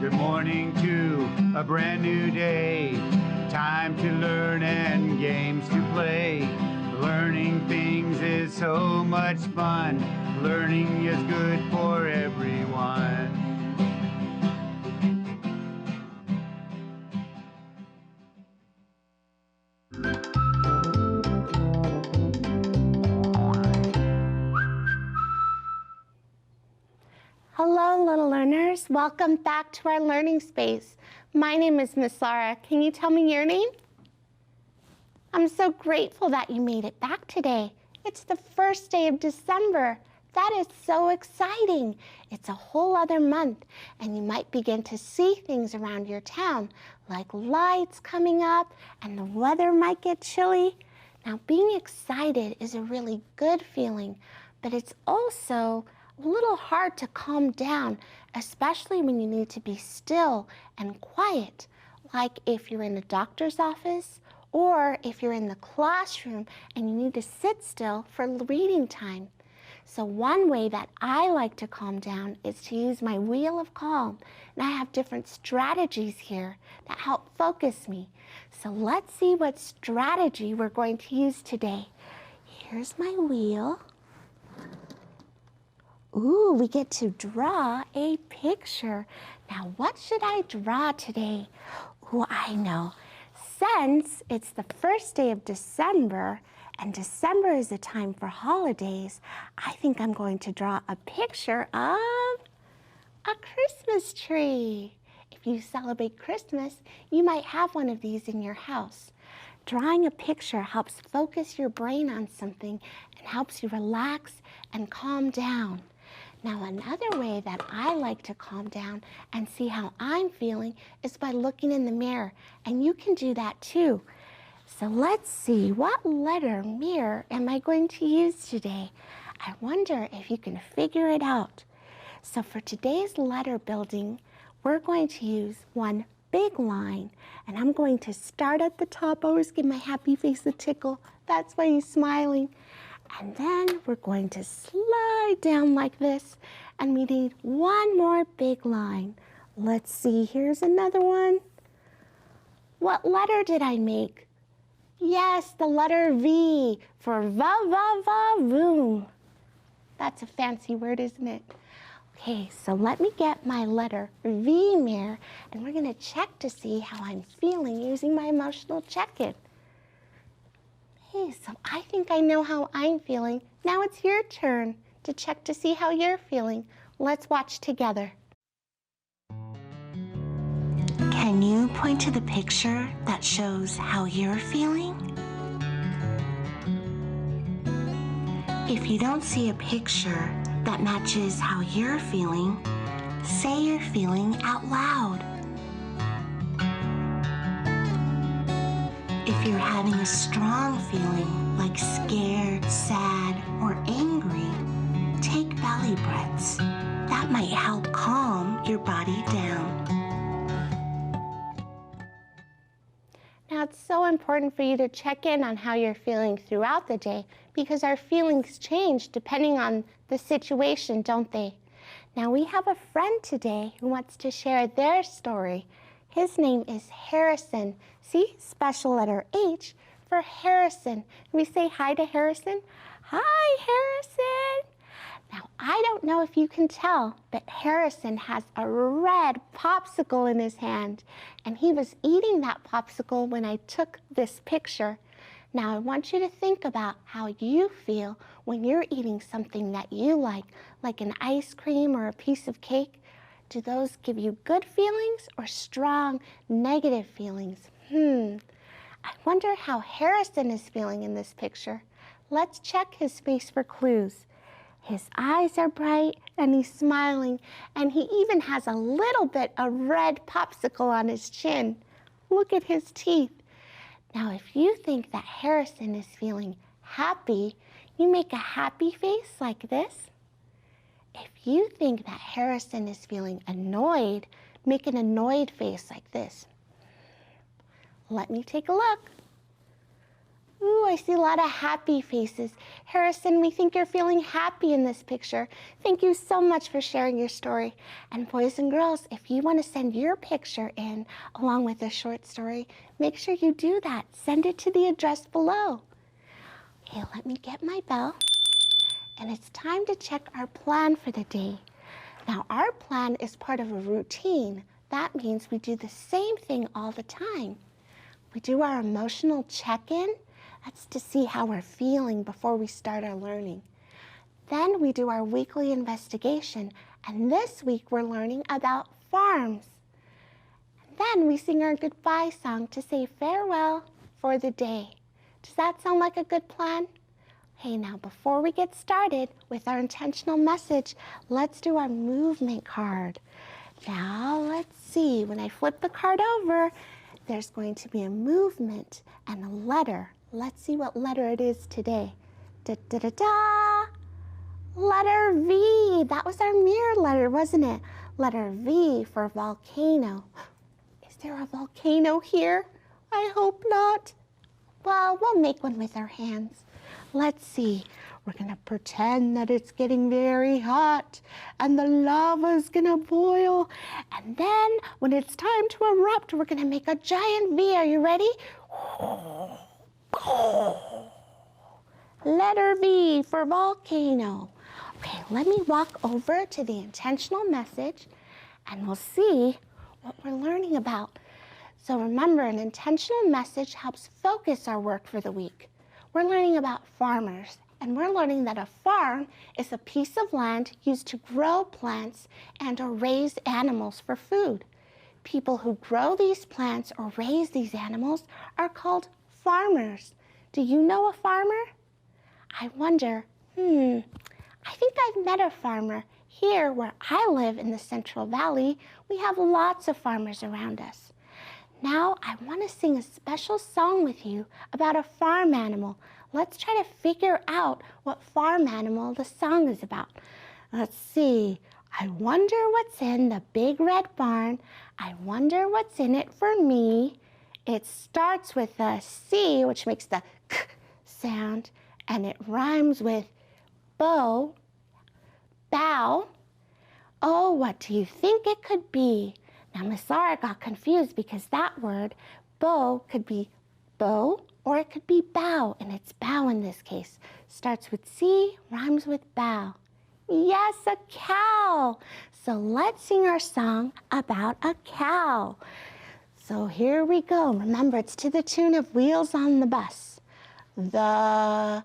Good morning to a brand new day. Time to learn and games to play. Learning things is so much fun. Learning is good for everyone. Hello, little learners. Welcome back to our learning space. My name is Miss Laura. Can you tell me your name? I'm so grateful that you made it back today. It's the first day of December. That is so exciting. It's a whole other month, and you might begin to see things around your town, like lights coming up, and the weather might get chilly. Now, being excited is a really good feeling, but it's also a little hard to calm down, especially when you need to be still and quiet, like if you're in a doctor's office or if you're in the classroom and you need to sit still for reading time. So one way that I like to calm down is to use my wheel of calm. And I have different strategies here that help focus me. So let's see what strategy we're going to use today. Here's my wheel. Ooh, we get to draw a picture. Now, what should I draw today? Ooh, I know. Since it's the first day of December, and December is a time for holidays, I think I'm going to draw a picture of a Christmas tree. If you celebrate Christmas, you might have one of these in your house. Drawing a picture helps focus your brain on something and helps you relax and calm down. Now, another way that I like to calm down and see how I'm feeling is by looking in the mirror, and you can do that too. So let's see, what letter mirror am I going to use today? I wonder if you can figure it out. So for today's letter building, we're going to use one big line, and I'm going to start at the top. I always give my happy face a tickle. That's why he's smiling. And then we're going to slide down like this, and we need one more big line. Let's see, here's another one. What letter did I make? Yes, the letter V for va-va-va-voom. That's a fancy word, isn't it? Okay, so let me get my letter V mirror, and we're gonna check to see how I'm feeling using my emotional check-in. Hey, so I think I know how I'm feeling. Now it's your turn to check to see how you're feeling. Let's watch together. Can you point to the picture that shows how you're feeling? If you don't see a picture that matches how you're feeling, say you're feeling out loud. If you're having a strong feeling like scared, sad, or angry, take belly breaths. That might help calm your body down. Now, it's so important for you to check in on how you're feeling throughout the day because our feelings change depending on the situation, don't they? Now, we have a friend today who wants to share their story. His name is Harrison. See, special letter H for Harrison. Can we say hi to Harrison? Hi, Harrison. Now, I don't know if you can tell, but Harrison has a red popsicle in his hand, and he was eating that popsicle when I took this picture. Now, I want you to think about how you feel when you're eating something that you like an ice cream or a piece of cake. Do those give you good feelings or strong negative feelings? I wonder how Harrison is feeling in this picture. Let's check his face for clues. His eyes are bright and he's smiling, and he even has a little bit of red popsicle on his chin. Look at his teeth. Now, if you think that Harrison is feeling happy, you make a happy face like this. If you think that Harrison is feeling annoyed, make an annoyed face like this. Let me take a look. Ooh, I see a lot of happy faces. Harrison, we think you're feeling happy in this picture. Thank you so much for sharing your story. And boys and girls, if you want to send your picture in along with a short story, make sure you do that. Send it to the address below. Okay, let me get my bell. And it's time to check our plan for the day. Now, our plan is part of a routine. That means we do the same thing all the time. We do our emotional check-in. That's to see how we're feeling before we start our learning. Then we do our weekly investigation. And this week we're learning about farms. And then we sing our goodbye song to say farewell for the day. Does that sound like a good plan? Hey, now before we get started with our intentional message, let's do our movement card. Now let's see, when I flip the card over, there's going to be a movement and a letter. Let's see what letter it is today. Da-da-da-da! Letter V. That was our mirror letter, wasn't it? Letter V for volcano. Is there a volcano here? I hope not. Well, we'll make one with our hands. Let's see. We're going to pretend that it's getting very hot and the lava is going to boil. And then when it's time to erupt, we're going to make a giant V. Are you ready? Letter V for volcano. Okay, let me walk over to the intentional message and we'll see what we're learning about. So remember, an intentional message helps focus our work for the week. We're learning about farmers, and we're learning that a farm is a piece of land used to grow plants and or raise animals for food. People who grow these plants or raise these animals are called farmers. Do you know a farmer? I wonder, I think I've met a farmer. Here where I live in the Central Valley, we have lots of farmers around us. Now I want to sing a special song with you about a farm animal. Let's try to figure out what farm animal the song is about. Let's see. I wonder what's in the big red barn. I wonder what's in it for me. It starts with a C, which makes the k sound, and it rhymes with bow. Oh, what do you think it could be? Now, Miss Laura got confused because that word, bow, could be bow or it could be bow, and it's bow in this case. Starts with C, rhymes with bow. Yes, a cow. So let's sing our song about a cow. So here we go. Remember, it's to the tune of Wheels on the Bus. The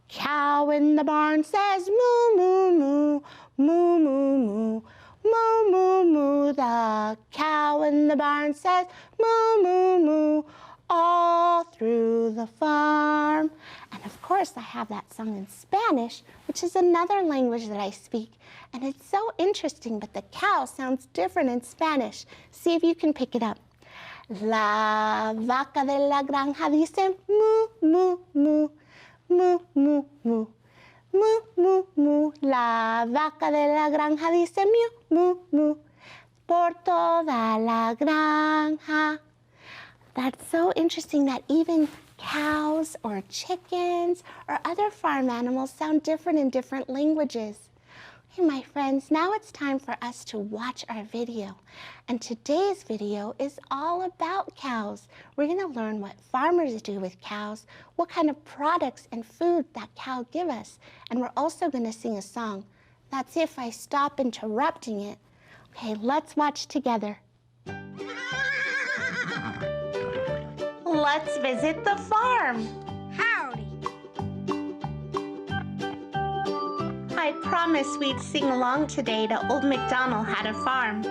cow in the barn says moo, moo, moo, moo, moo, moo. Moo, moo, moo, the cow in the barn says moo, moo, moo, all through the farm. And of course, I have that song in Spanish, which is another language that I speak. And it's so interesting, but the cow sounds different in Spanish. See if you can pick it up. La vaca de la granja dice moo, moo, moo, moo, moo, moo. Moo, moo, moo, la vaca de la granja dice miu, moo, moo, por toda la granja. That's so interesting that even cows or chickens or other farm animals sound different in different languages. Hey, my friends, now it's time for us to watch our video. And today's video is all about cows. We're going to learn what farmers do with cows, what kind of products and food that cow give us. And we're also going to sing a song. That's if I stop interrupting it. Okay, let's watch together. Let's visit the farm. Howdy. I promised we'd sing along today to Old MacDonald Had a Farm.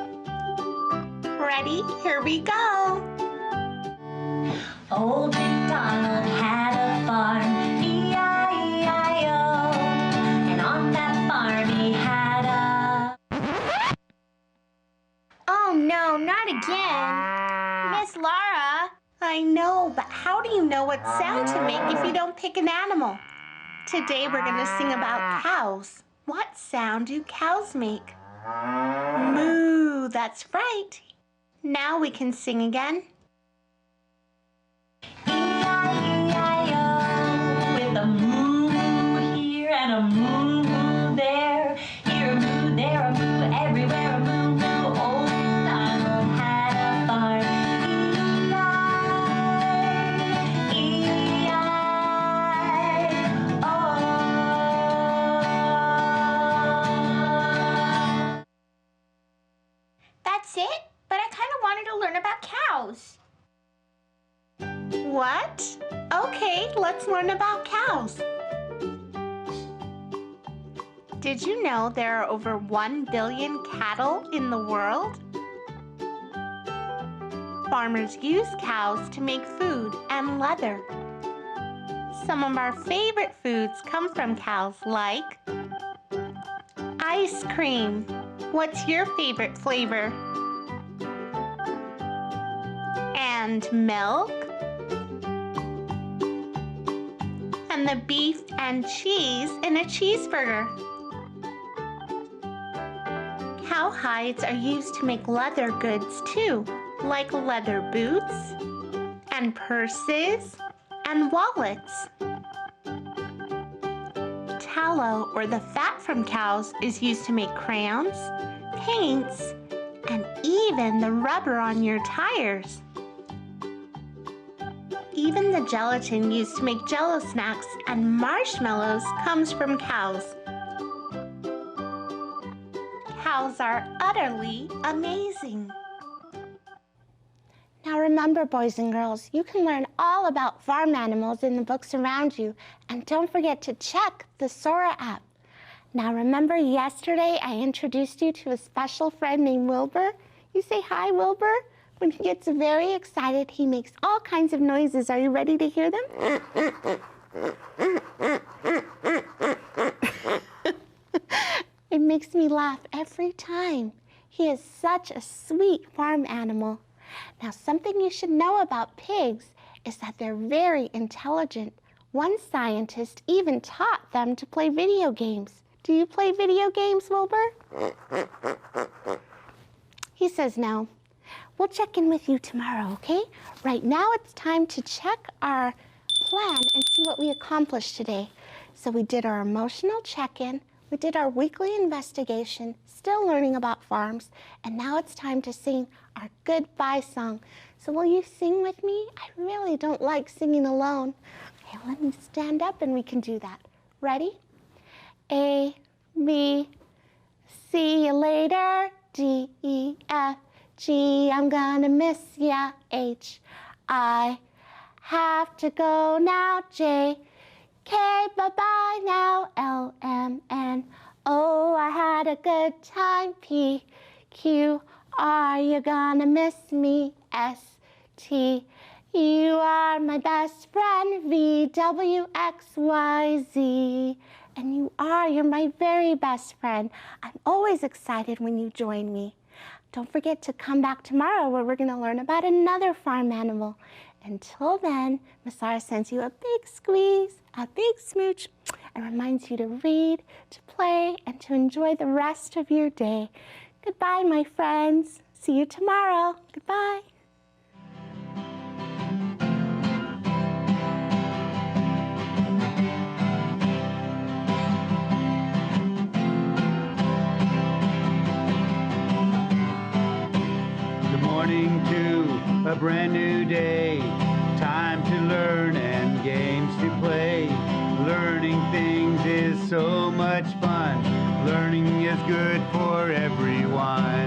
Ready? Here we go. Old MacDonald had a farm, E-I-E-I-O. And on that farm he had a... Oh no, not again. Miss Laura. I know, but how do you know what sound to make if you don't pick an animal? Today we're going to sing about cows. What sound do cows make? Moo, that's right. Now we can sing again. E-I-E-I-O. That's it? But I kind of wanted to learn about cows. What? Okay, let's learn about cows. Did you know there are over 1 billion cattle in the world? Farmers use cows to make food and leather. Some of our favorite foods come from cows, like ice cream. What's your favorite flavor? And milk. And the beef and cheese in a cheeseburger. Cow hides are used to make leather goods too, like leather boots and purses and wallets. Tallow, or the fat from cows, is used to make crayons, paints, and even the rubber on your tires. Even the gelatin used to make Jell-O snacks and marshmallows comes from cows. Cows are utterly amazing. Now remember, boys and girls, you can learn all about farm animals in the books around you, and don't forget to check the Sora app. Now remember yesterday I introduced you to a special friend named Wilbur? You say hi, Wilbur? When he gets very excited, he makes all kinds of noises. Are you ready to hear them? It makes me laugh every time. He is such a sweet farm animal. Now, something you should know about pigs is that they're very intelligent. One scientist even taught them to play video games. Do you play video games, Wilbur? He says no. We'll check in with you tomorrow, okay? Right now it's time to check our plan and see what we accomplished today. So we did our emotional check-in, we did our weekly investigation, still learning about farms, and now it's time to sing our goodbye song. So will you sing with me? I really don't like singing alone. Okay, let me stand up and we can do that. Ready? A, B, see you later, D, E, F, G, I'm gonna miss ya, H, I have to go now, J, K, bye-bye now, L, M, N, O, I had a good time, P, Q, R, you're gonna miss me, S, T, you are my best friend, V, W, X, Y, Z, and you're my very best friend. I'm always excited when you join me. Don't forget to come back tomorrow where we're gonna learn about another farm animal. Until then, Miss Sarah sends you a big squeeze, a big smooch, and reminds you to read, to play, and to enjoy the rest of your day. Goodbye, my friends. See you tomorrow. Goodbye. Morning to a brand new day. Time to learn and games to play. Learning things is so much fun. Learning is good for everyone.